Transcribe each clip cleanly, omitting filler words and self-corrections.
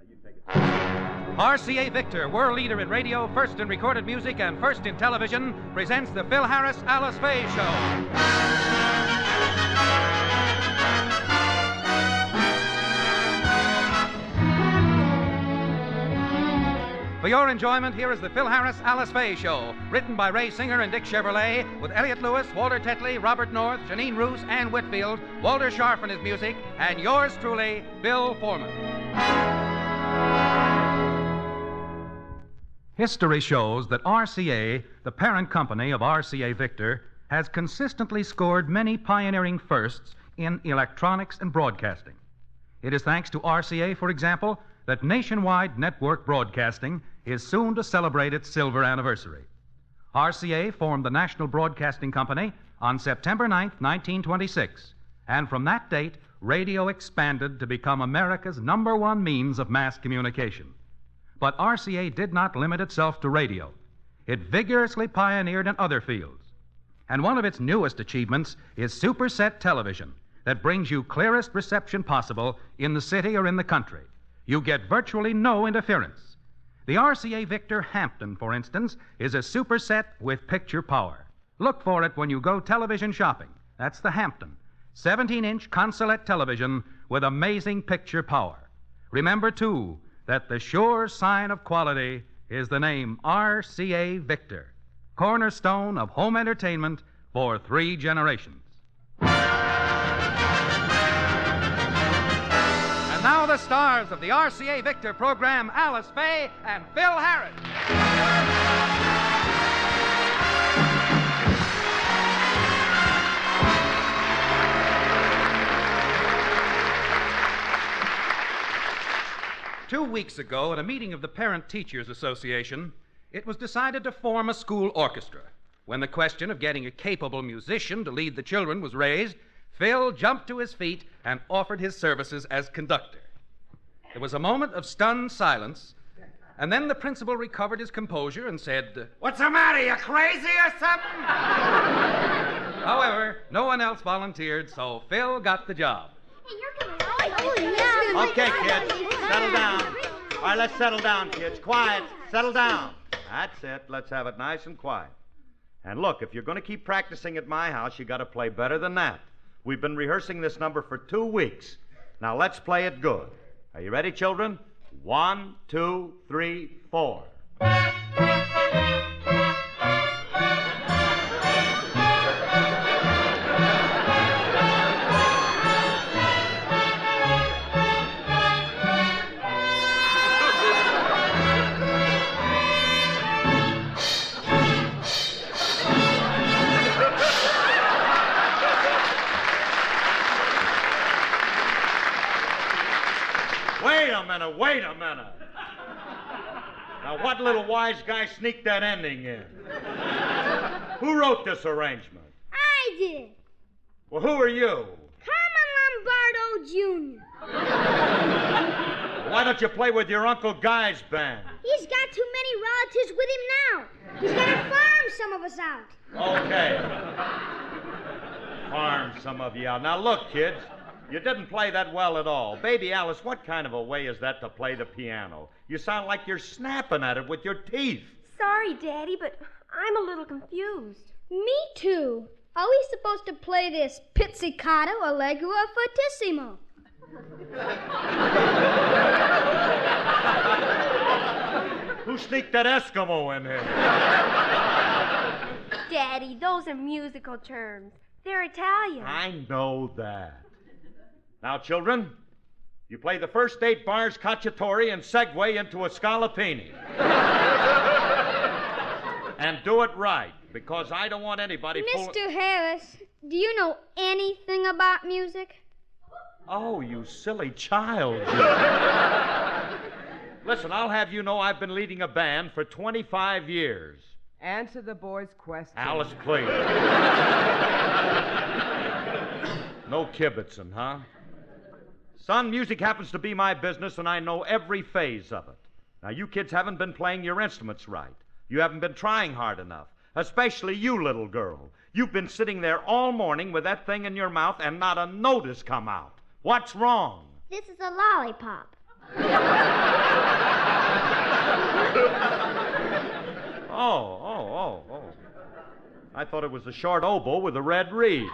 You take it. RCA Victor, world leader in radio, first in recorded music, and first in television, presents the Phil Harris Alice Faye Show. For your enjoyment, here is the Phil Harris Alice Faye Show, written by Ray Singer and Dick Chevrolet, with Elliot Lewis, Walter Tetley, Robert North, Janine Roos, Ann Whitfield, Walter Scharf in his music, and yours truly, Bill Foreman. History shows that RCA, the parent company of RCA Victor, has consistently scored many pioneering firsts in electronics and broadcasting. It is thanks to RCA, for example, that nationwide network broadcasting is soon to celebrate its silver anniversary. RCA formed the National Broadcasting Company on September 9, 1926, and from that date, radio expanded to become America's #1 means of mass communication. But RCA did not limit itself to radio. It vigorously pioneered in other fields. And one of its newest achievements is superset television that brings you clearest reception possible in the city or in the country. You get virtually no interference. The RCA Victor Hampton, for instance, is a superset with picture power. Look for it when you go television shopping. That's the Hampton, 17-inch consolette television with amazing picture power. Remember, too, that the sure sign of quality is the name RCA Victor, cornerstone of home entertainment for 3 generations. And now the stars of the RCA Victor program, Alice Faye and Phil Harris. 2 weeks ago, at a meeting of the Parent Teachers Association, it was decided to form a school orchestra. When the question of getting a capable musician to lead the children was raised, Phil jumped to his feet and offered his services as conductor. There was a moment of stunned silence, and then the principal recovered his composure and said, "What's the matter? You crazy or something?" However, no one else volunteered, so Phil got the job. Hey, you're gonna yeah. Okay, kids, settle down. All right, let's settle down, kids. Quiet. Settle down. That's it. Let's have it nice and quiet. And look, if you're going to keep practicing at my house, you got to play better than that. We've been rehearsing this number for 2 weeks. Now let's play it good. Are you ready, children? 1, 2, 3, 4. Wait a minute. Now, what little wise guy sneaked that ending in? Who wrote this arrangement? I did. Well, who are you? Carmen Lombardo Jr. Why don't you play with your Uncle Guy's band? He's got too many relatives with him now. He's got to farm some of us out. Okay. Farm some of you out. Now, look, kids. You didn't play that well at all. Baby Alice, what kind of a way is that to play the piano? You sound like you're snapping at it with your teeth. Sorry, Daddy, but I'm a little confused. Me too. Are we supposed to play this pizzicato, allegro, or fortissimo? Who sneaked that Eskimo in here? Daddy, those are musical terms. They're Italian. I know that. Now, children, you play the first 8 bars cacciatore and segue into a scalapini. And do it right, because I don't want anybody Mr. Harris, do you know anything about music? Oh, you silly child. Listen, I'll have you know I've been leading a band for 25 years. Answer the boy's question. Alice, please. No kibitzing, huh? Son, music happens to be my business, and I know every phase of it. Now, you kids haven't been playing your instruments right. You haven't been trying hard enough, especially you, little girl. You've been sitting there all morning with that thing in your mouth, and not a note has come out. What's wrong? This is a lollipop. Oh. I thought it was a short oboe with a red reed.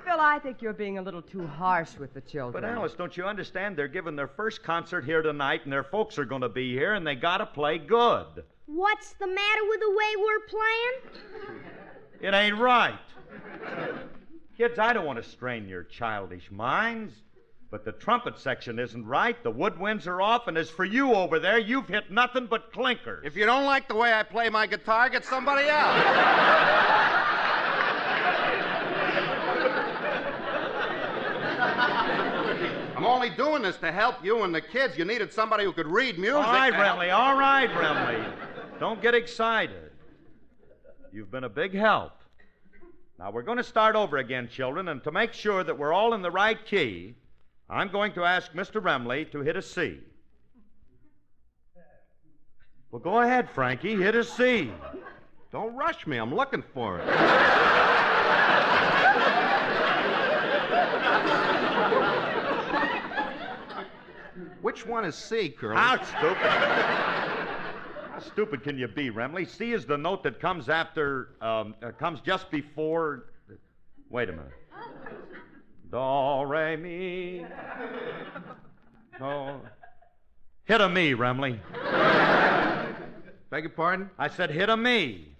Phil, I think you're being a little too harsh with the children. But, Alice, don't you understand? They're giving their first concert here tonight, and their folks are going to be here, and they got to play good. What's the matter with the way we're playing? It ain't right. Kids, I don't want to strain your childish minds, but the trumpet section isn't right. The woodwinds are off, and as for you over there, you've hit nothing but clinkers. If you don't like the way I play my guitar, get somebody else. I'm only doing this to help you and the kids. You needed somebody who could read music. All right, Remley. Don't get excited. You've been a big help. Now, we're going to start over again, children, and to make sure that we're all in the right key, I'm going to ask Mr. Remley to hit a C. Well, go ahead, Frankie. Hit a C. Don't rush me. I'm looking for it. Which one is C, Curly? How stupid can you be, Remley? C is the note that comes comes just before... Wait a minute. Do, re, mi. Do. Hit a me, Remley. Beg your pardon? I said hit a me.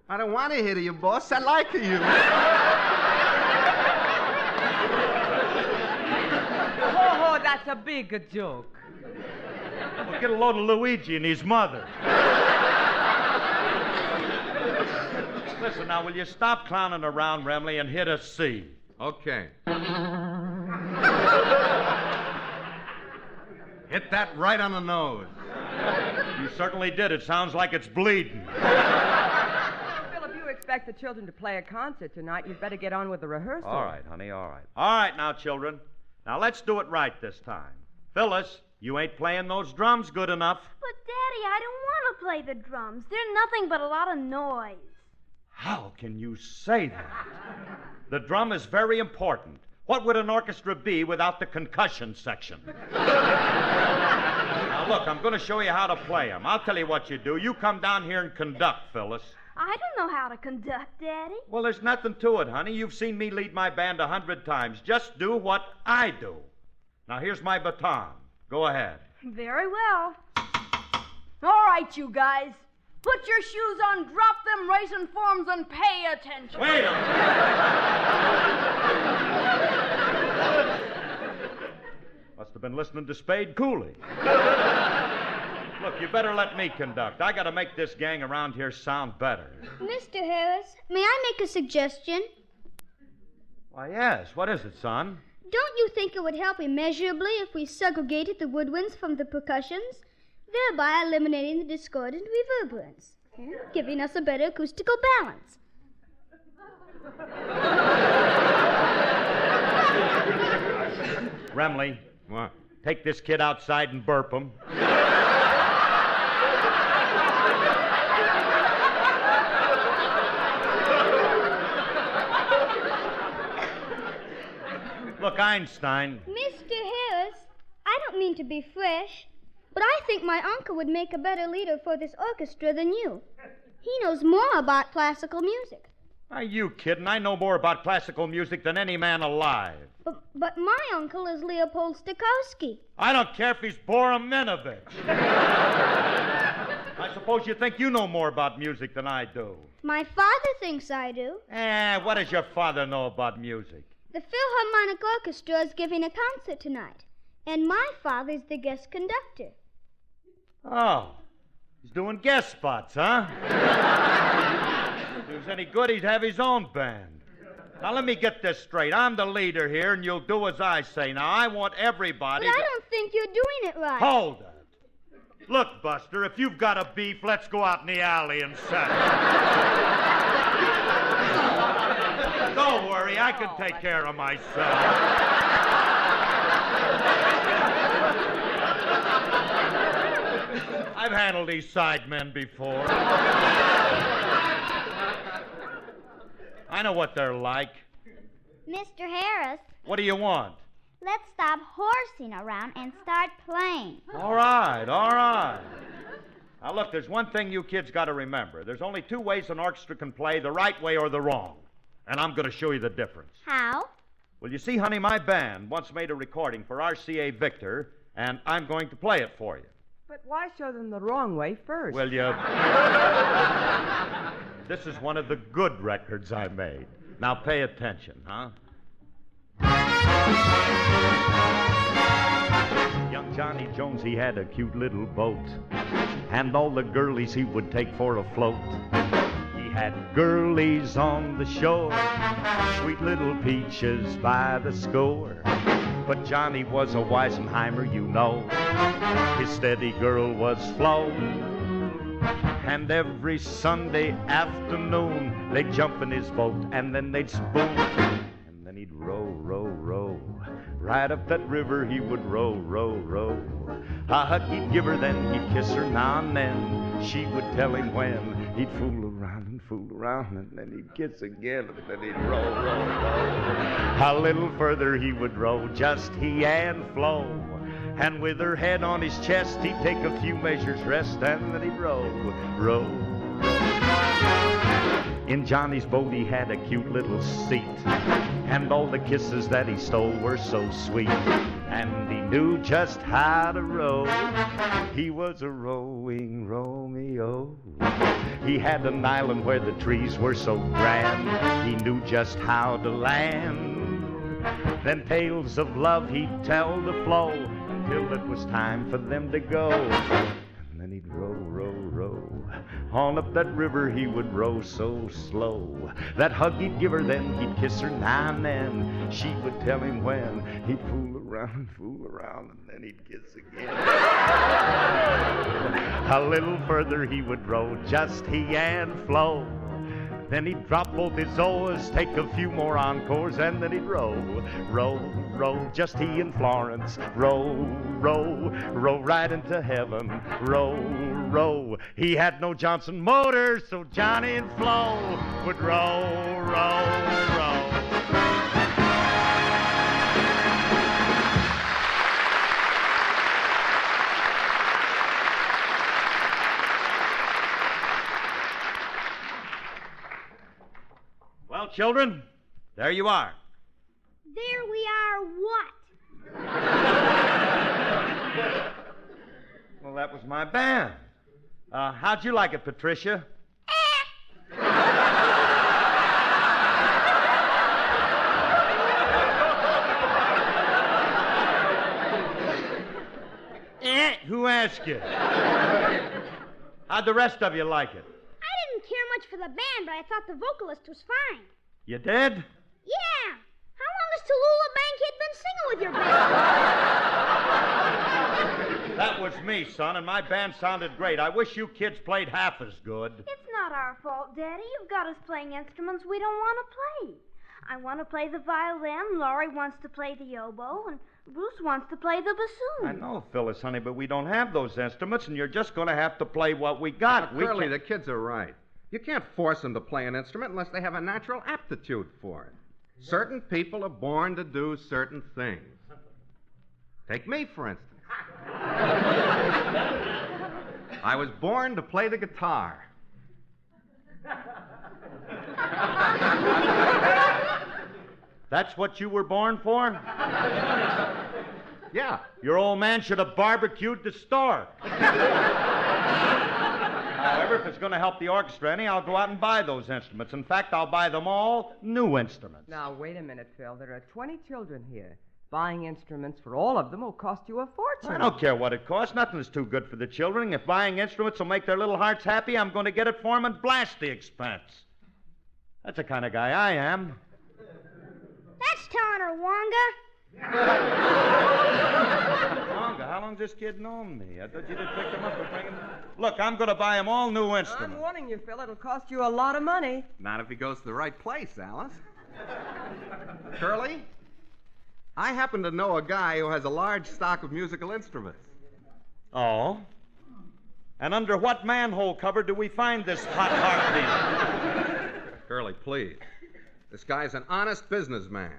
I don't want to hit you, boss. I like you. Oh, that's a big joke. Well, get a load of Luigi and his mother. Listen, now, will you stop clowning around, Remley, and hit a C? Okay. Hit that right on the nose. You certainly did. It sounds like it's bleeding. Phil, if you expect the children to play a concert tonight, you'd better get on with the rehearsal. All right, honey, all right. All right, now, children. Now, let's do it right this time. Phyllis, you ain't playing those drums good enough. But, Daddy, I don't want to play the drums. They're nothing but a lot of noise. How can you say that? The drum is very important. What would an orchestra be without the concussion section? Now, look, I'm going to show you how to play them. I'll tell you what you do. You come down here and conduct, Phyllis. I don't know how to conduct, Daddy. Well, there's nothing to it, honey. You've seen me lead my band 100 times. Just do what I do. Now, here's my baton. Go ahead. Very well. All right, you guys. Put your shoes on, drop them raisin forms, and pay attention. Wait a minute. Must have been listening to Spade Cooley. Look, you better let me conduct. I got to make this gang around here sound better. Mr. Harris, may I make a suggestion? Why, yes. What is it, son? Don't you think it would help immeasurably if we segregated the woodwinds from the percussions, thereby eliminating the discordant reverberance, giving us a better acoustical balance? Remley. What? Take this kid outside and burp him. Look, Einstein. Mr. Harris, I don't mean to be fresh, but I think my uncle would make a better leader for this orchestra than you. He knows more about classical music. Are you kidding? I know more about classical music than any man alive. But my uncle is Leopold Stokowski. I don't care if he's Borominovich. I suppose you think you know more about music than I do. My father thinks I do. What does your father know about music? The Philharmonic Orchestra is giving a concert tonight, and my father's the guest conductor. Oh, he's doing guest spots, huh? If he was any good, he'd have his own band. Now, let me get this straight. I'm the leader here, and you'll do as I say. Now, I want everybody But I don't think you're doing it right. Hold it. Look, Buster, if you've got a beef, let's go out in the alley and settle it. Don't worry, I can take care of myself. I've handled these sidemen before. I know what they're like. Mr. Harris, What do you want? let's stop horsing around and start playing. All right, all right. Now, look, there's one thing you kids got to remember. There's only two ways an orchestra can play, the right way or the wrong. And I'm going to show you the difference. How? Well, you see, honey, my band once made a recording for RCA Victor, and I'm going to play it for you. But why show them the wrong way first? Well, this is one of the good records I made. Now, pay attention, huh? Young Johnny Jones, he had a cute little boat, and all the girlies he would take for a float. He had girlies on the shore, sweet little peaches by the score. But Johnny was a Weisenheimer, you know. His steady girl was Flo. And every Sunday afternoon, they'd jump in his boat, and then they'd spoon. And then he'd row, row, row. Right up that river he would row, row, row. A hug he'd give her, then he'd kiss her now and then. She would tell him when. He'd fool around, and then he'd kiss again, and then he'd row, row, row. A little further he would row, just he and Flo. And with her head on his chest, he'd take a few measures rest, and then he'd row, row. In Johnny's boat he had a cute little seat, and all the kisses that he stole were so sweet. And he knew just how to row. He was a rowing Romeo. He had an island where the trees were so grand. He knew just how to land. Then tales of love he'd tell to Flo, till it was time for them to go. And then he'd row, row, row. On up that river he would row so slow. That hug he'd give her, then he'd kiss her now and then. She would tell him when. He'd fool around, and then he'd kiss again. A little further he would row, just he and Flo. Then he'd drop both his oars, take a few more encores, and then he'd row, row, row, just he and Florence. Row, row, row right into heaven. Row, row. He had no Johnson motor, so Johnny and Flo would row, row, row. Well, children, there you are. There we are what? Well, that was my band. How'd you like it, Patricia? Who asked you? How'd the rest of you like it? I didn't care much for the band, but I thought the vocalist was fine. You did? Yeah. How long has Tallulah Bankhead been singing with your band? That was me, son, and my band sounded great. I wish you kids played half as good. It's not our fault, Daddy. You've got us playing instruments we don't want to play. I want to play the violin, Laurie wants to play the oboe, and Bruce wants to play the bassoon. I know, Phyllis, honey, but we don't have those instruments, and you're just going to have to play what we got. Curly, the kids are right. You can't force them to play an instrument unless they have a natural aptitude for it. Certain people are born to do certain things. Take me, for instance. I was born to play the guitar. That's what you were born for? Yeah. Your old man should have barbecued the stork. However, if it's going to help the orchestra any, I'll go out and buy those instruments. In fact, I'll buy them all new instruments. Now, wait a minute, Phil. There are 20 children here. Buying instruments for all of them will cost you a fortune. I don't care what it costs. Nothing's too good for the children. If buying instruments will make their little hearts happy, I'm going to get it for them and blast the expense. That's the kind of guy I am. That's telling her, Wonga. Wonga, how long's this kid known me? I thought you'd have picked him up and bring him. Look, I'm going to buy him all new instruments. I'm warning you, Phil. It'll cost you a lot of money. Not if he goes to the right place, Alice. Curly, I happen to know a guy who has a large stock of musical instruments. Oh? And under what manhole cover do we find this hot heart dealer? Curly, please. This guy's an honest businessman.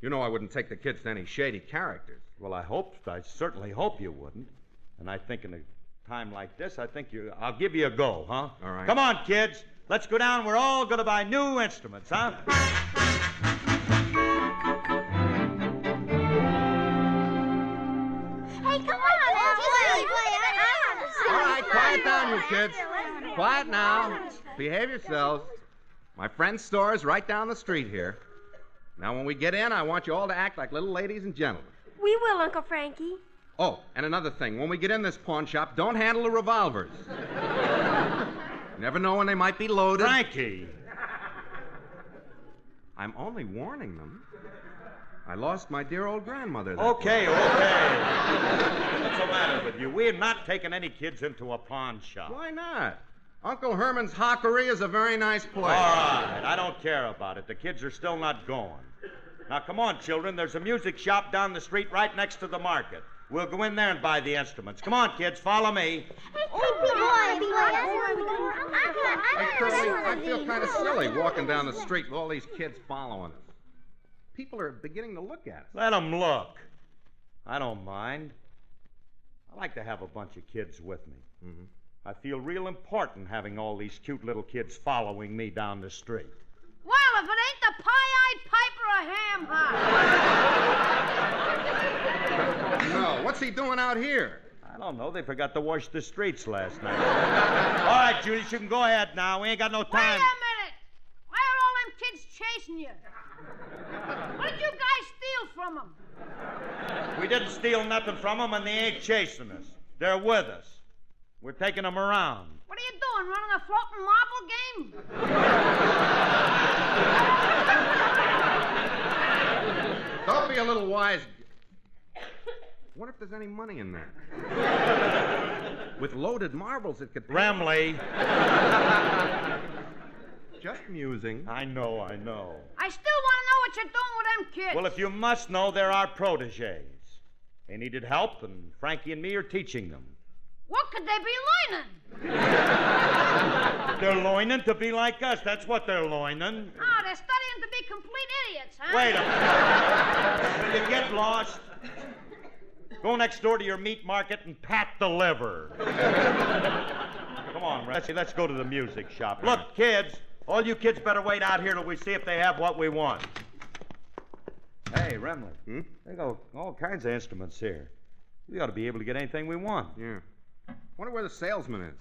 You know I wouldn't take the kids to any shady characters. Well, I certainly hope you wouldn't. And I think in a time like this, I'll give you a go, huh? All right. Come on, kids. Let's go down. We're all going to buy new instruments, huh? Hey, come on. All right, quiet down, you kids. Quiet now. Behave yourselves. My friend's store is right down the street here. Now, when we get in, I want you all to act like little ladies and gentlemen. We will, Uncle Frankie. Oh, and another thing. When we get in this pawn shop, don't handle the revolvers. You never know when they might be loaded. Frankie! I'm only warning them. I lost my dear old grandmother. Okay. What's the matter with you? We're not taking any kids into a pawn shop. Why not? Uncle Herman's Hockery is a very nice place. All right, I don't care about it. The kids are still not going. Now, come on, children. There's a music shop down the street right next to the market. We'll go in there and buy the instruments. Come on, kids, follow me. Hey, Curly, I feel kind of silly walking down the street with all these kids following us. People are beginning to look at us. Let them look. I don't mind. I like to have a bunch of kids with me. Mm-hmm. I feel real important having all these cute little kids following me down the street. Well, if it ain't the pie-eyed piper of Ham High. No, what's he doing out here? I don't know. They forgot to wash the streets last night. All right, Julius, you can go ahead now. We ain't got no Wait time. a minute. Why are all them kids chasing you? What did you guys steal from them? We didn't steal nothing from them, and they ain't chasing us. They're with us. We're taking them around. What are you doing, running a floating marble game? Don't be a little wise. Wonder if there's any money in there. With loaded marbles, it could... Remley. Just musing. I know. I still want to know what you're doing with them kids. Well, if you must know, they're our protégés. They needed help, and Frankie and me are teaching them. What could they be learning? They're learning to be like us. That's what they're learning. Oh, they're studying to be complete idiots, huh? Wait a minute. Will you get lost? Go next door to your meat market and pat the liver. Come on, let's go to the music shop. Look, kids, all you kids better wait out here till we see if they have what we want. Hey, Remley. They got all kinds of instruments here. We ought to be able to get anything we want. Yeah. Wonder where the salesman is.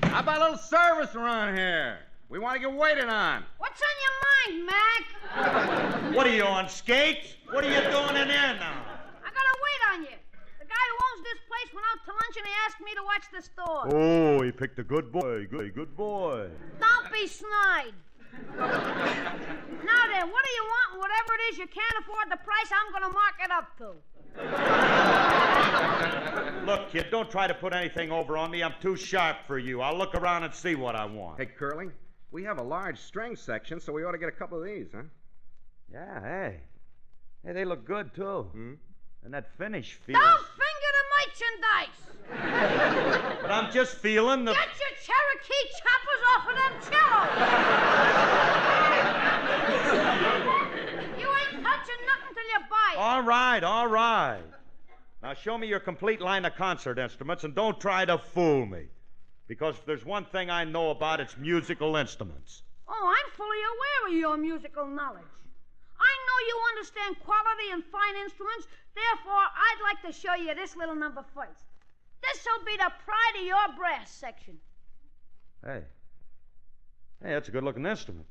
How about a little service around here? We want to get waited on. What's on your mind, Mac? What are you, on skates? What are you doing in there now? I gotta wait on you. The guy who owns this place went out to lunch and he asked me to watch the store. Oh, he picked a good boy. Good boy. Don't be snide. Now then, what do you want? And whatever it is you can't afford the price, I'm gonna mark it up to. Look, kid, don't try to put anything over on me. I'm too sharp for you. I'll look around and see what I want. Hey, Curly, we have a large string section, so we ought to get a couple of these, huh? Yeah, hey. Hey, they look good, too. And that finish feels... Don't finger the merchandise! But I'm just feeling the... Get your Cherokee choppers off of them cellos! You ain't touching nothing till you buy it. All right. Now show me your complete line of concert instruments and don't try to fool me. Because if there's one thing I know about, it's musical instruments. Oh, I'm fully aware of your musical knowledge. I know you understand quality and fine instruments. Therefore, I'd like to show you this little number first. This'll be the pride of your brass section. Hey, that's a good-looking instrument.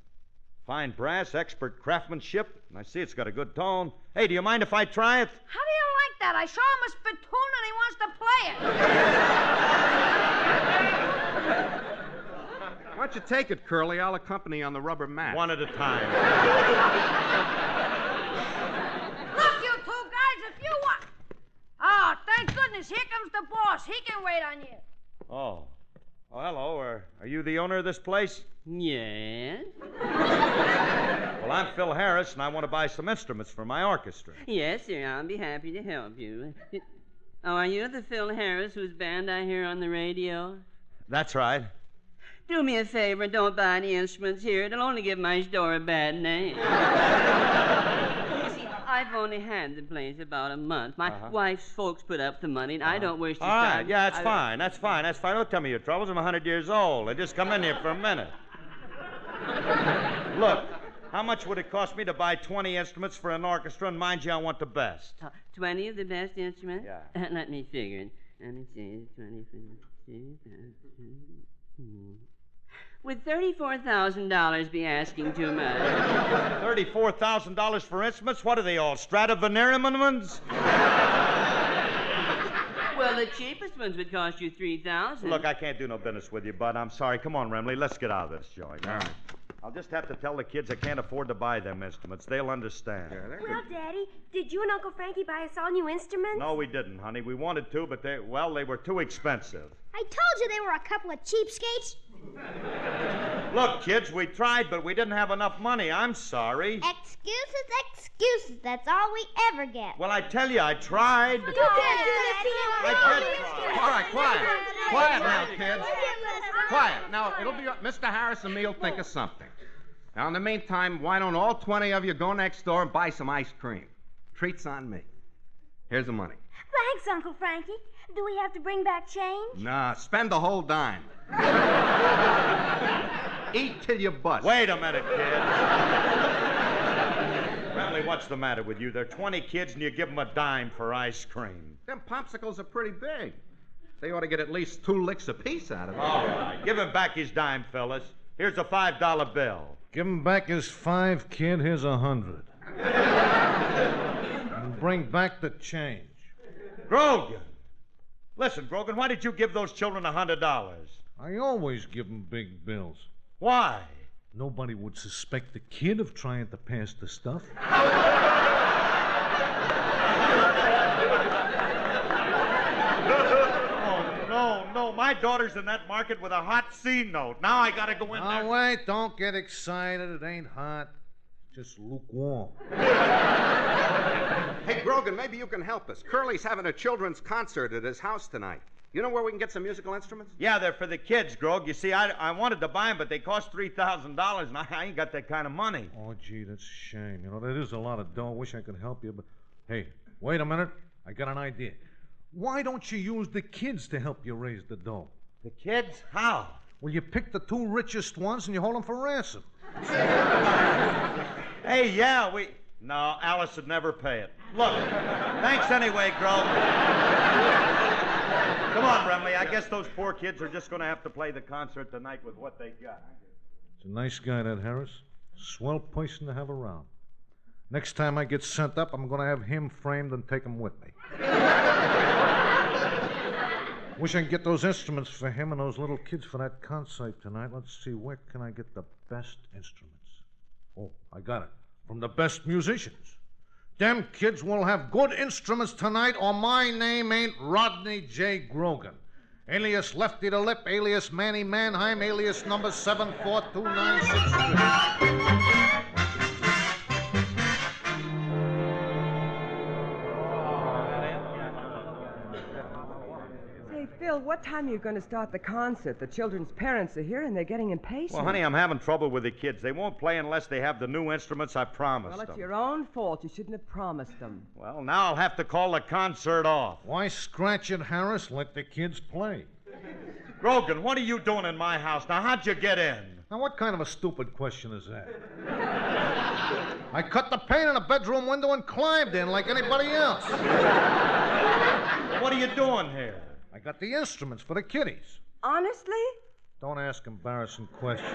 Fine brass, expert craftsmanship, and I see it's got a good tone. Hey, do you mind if I try it? How do you like that? I saw him a spittoon and he wants to play it. Why don't you take it, Curly? I'll accompany you on the rubber mat. One at a time. Look, you two guys, if you want... Oh, thank goodness, here comes the boss. He can wait on you. Oh, hello. Are you the owner of this place? Yes? Well, I'm Phil Harris, and I want to buy some instruments for my orchestra. Yes, sir. I'll be happy to help you. Oh, are you the Phil Harris whose band I hear on the radio? That's right. Do me a favor and don't buy any instruments here. It'll only give my store a bad name. You see, I've only had the place about a month. My wife's folks put up the money, and I don't wish to All start... right, yeah, that's fine. That's fine. Don't tell me your troubles. I'm 100 years old. I just come in here for a minute. Look, how much would it cost me to buy 20 instruments for an orchestra? And mind you, I want the best. 20 of the best instruments? Yeah. Let me figure it. Let me see. 20... Would $34,000 be asking too much? $34,000 for instruments? What are they all, Stradivarius? Well, the cheapest ones would cost you $3,000. Look, I can't do no business with you, bud. I'm sorry. Come on, Remley. Let's get out of this joint. All right. I'll just have to tell the kids I can't afford to buy them instruments. They'll understand. Yeah, they're Well, good. Daddy, did you and Uncle Frankie buy us all new instruments? No, we didn't, honey. We wanted to, but they were too expensive. I told you they were a couple of cheapskates. Look, kids, we tried, but we didn't have enough money. I'm sorry. Excuses. That's all we ever get. Well, I tell you, I tried. You can't do this to I did try. All right, quiet. Quiet now, kids. Quiet. Now, it'll be... Mr. Harris and me will think of something. Now, in the meantime, why don't all 20 of you go next door and buy some ice cream? Treats on me. Here's the money. Thanks, Uncle Frankie. Do we have to bring back change? Nah, spend the whole dime. Eat till you bust. Wait a minute, kid. Remley, what's the matter with you? There are 20 kids, and you give them a dime for ice cream. Them popsicles are pretty big. They ought to get at least 2 licks apiece out of it. All right. Give him back his dime, fellas. Here's a $5 bill. Give him back his 5, kid. Here's 100. And bring back the change. Grogan. Listen, Grogan, why did you give those children $100? I always give him big bills. Why? Nobody would suspect the kid of trying to pass the stuff. No, my daughter's in that market with a hot C note. Now I gotta go in there. Oh, wait, don't get excited. It ain't hot. Just lukewarm. Hey, Grogan, maybe you can help us. Curly's having a children's concert at his house tonight. You know where we can get some musical instruments? Yeah, they're for the kids, Grog. You see, I wanted to buy them, but they cost $3,000, and I ain't got that kind of money. Oh, gee, that's a shame. You know, that is a lot of dough. I wish I could help you, but... Hey, wait a minute. I got an idea. Why don't you use the kids to help you raise the dough? The kids? How? Well, you pick the 2 richest ones and you hold them for ransom. Hey, yeah, No, Alice would never pay it. Look, thanks anyway, Grog. Come on, Remley. I guess those poor kids are just going to have to play the concert tonight with what they got. It's a nice guy, that Harris. Swell person to have around. Next time I get sent up, I'm going to have him framed and take him with me. Wish I could get those instruments for him and those little kids for that concert tonight. Let's see, where can I get the best instruments? Oh, I got it. From the best musicians. Them kids will have good instruments tonight, or my name ain't Rodney J. Grogan. Alias Lefty the Lip, alias Manny Mannheim, alias number 742963. Phil, what time are you going to start the concert? The children's parents are here and they're getting impatient. Well, honey, I'm having trouble with the kids. They won't play unless they have the new instruments I promised Well, it's them. your own fault. You shouldn't have promised them. Well, now I'll have to call the concert off. Why scratch it, Harris? Let the kids play. Grogan, what are you doing in my house? Now, how'd you get in? Now, what kind of a stupid question is that? I cut the pane in a bedroom window and climbed in like anybody else. What are you doing here? I got the instruments for the kiddies. Honestly? Don't ask embarrassing questions.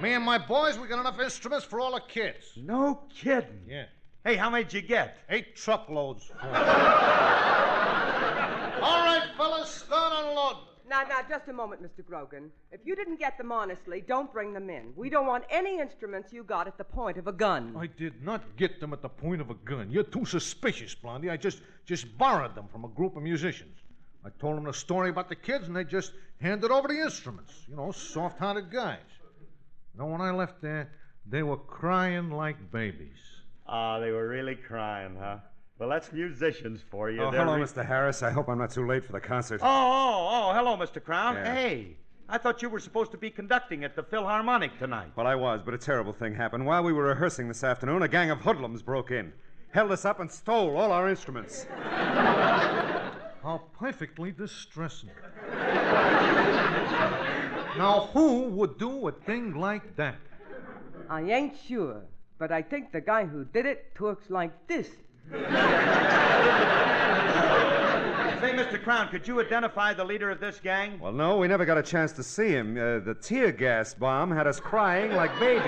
Me and my boys, we got enough instruments for all the kids. No kidding. Yeah. Hey, how many'd you get? 8 truckloads. For all right, fellas, start unloading. Now, just a moment, Mr. Grogan. If you didn't get them honestly, don't bring them in. We don't want any instruments you got at the point of a gun. I did not get them at the point of a gun. You're too suspicious, Blondie. I just borrowed them from a group of musicians. I told them the story about the kids, and they just handed over the instruments. You know, soft-hearted guys. You know, when I left there, they were crying like babies. Ah, they were really crying, huh? Well, that's musicians for you. Oh, They're hello, Mr. Harris. I hope I'm not too late for the concert. Oh, hello, Mr. Crown. Yeah. Hey, I thought you were supposed to be conducting at the Philharmonic tonight. Well, I was, but a terrible thing happened. While we were rehearsing this afternoon, a gang of hoodlums broke in, held us up, and stole all our instruments. How perfectly distressing. Now, who would do a thing like that? I ain't sure, but I think the guy who did it talks like this. Say, Mr. Crown, could you identify the leader of this gang? Well, no, we never got a chance to see him. The tear gas bomb had us crying like babies.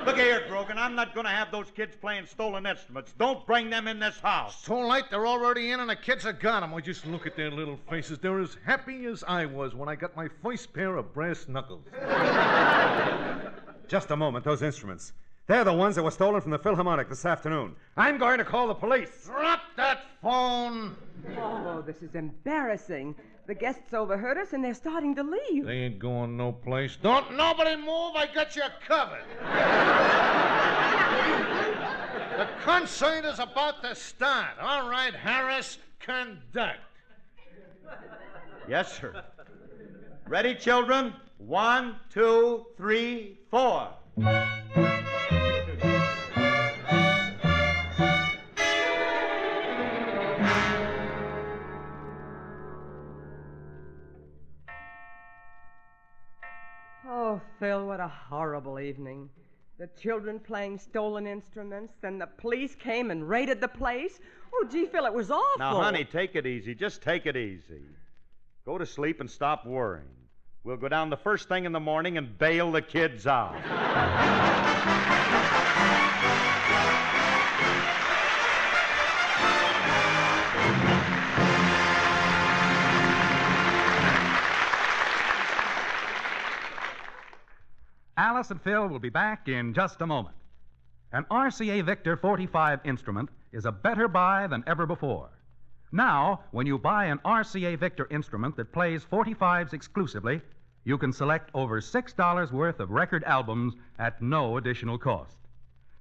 Look here, Grogan, I'm not going to have those kids playing stolen instruments. Don't bring them in this house. It's too late. They're already in, and the kids are got them. Oh, just look at their little faces. They're as happy as I was when I got my first pair of brass knuckles. Just a moment, those instruments. They're the ones that were stolen from the Philharmonic this afternoon. I'm going to call the police. Drop that phone. Oh, this is embarrassing. The guests overheard us, and they're starting to leave. They ain't going no place. Don't nobody move. I got you covered. The concert is about to start. All right, Harris, conduct. Yes, sir. Ready, children? 1, 2, 3, 4. Oh, Phil, what a horrible evening. The children playing stolen instruments, then the police came and raided the place. Oh, gee, Phil, it was awful. Now, honey, take it easy. Just take it easy. Go to sleep and stop worrying. We'll go down the first thing in the morning and bail the kids out. Alice and Phil will be back in just a moment. An RCA Victor 45 instrument is a better buy than ever before. Now, when you buy an RCA Victor instrument that plays 45s exclusively, you can select over $6 worth of record albums at no additional cost.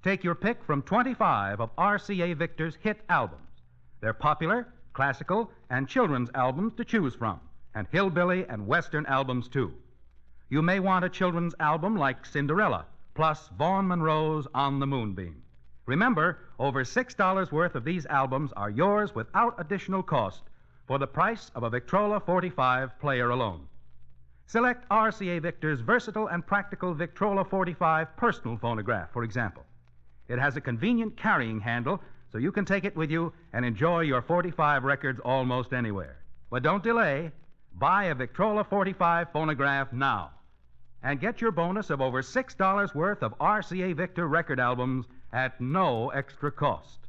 Take your pick from 25 of RCA Victor's hit albums. They're popular, classical, and children's albums to choose from, and hillbilly and western albums, too. You may want a children's album like Cinderella, plus Vaughn Monroe's On the Moonbeam. Remember, over $6 worth of these albums are yours without additional cost for the price of a Victrola 45 player alone. Select RCA Victor's versatile and practical Victrola 45 personal phonograph, for example. It has a convenient carrying handle, so you can take it with you and enjoy your 45 records almost anywhere. But don't delay. Buy a Victrola 45 phonograph now and get your bonus of over $6 worth of RCA Victor record albums at no extra cost.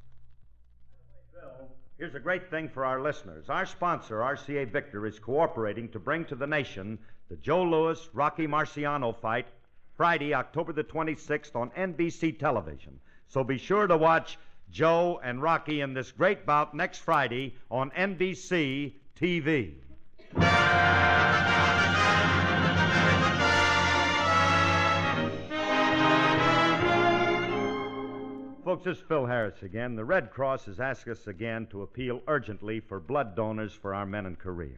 Here's a great thing for our listeners. Our sponsor, RCA Victor, is cooperating to bring to the nation the Joe Louis-Rocky Marciano fight Friday, October the 26th on NBC television. So be sure to watch Joe and Rocky in this great bout next Friday on NBC TV. Folks, this is Phil Harris again. The Red Cross has asked us again to appeal urgently for blood donors for our men in Korea.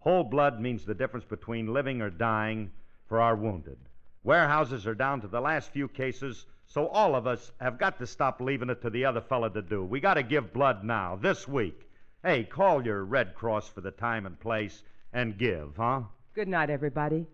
Whole blood means the difference between living or dying for our wounded. Warehouses are down to the last few cases, so all of us have got to stop leaving it to the other fella to do. We got to give blood now, this week. Hey, call your Red Cross for the time and place and give, huh? Good night, everybody.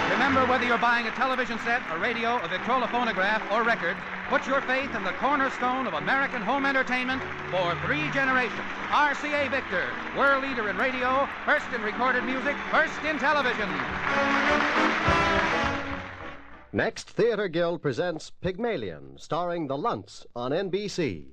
Remember, whether you're buying a television set, a radio, a Victrola phonograph, or records, put your faith in the cornerstone of American home entertainment for 3 generations. RCA Victor, world leader in radio, first in recorded music, first in television. Next, Theater Guild presents Pygmalion, starring the Lunts on NBC.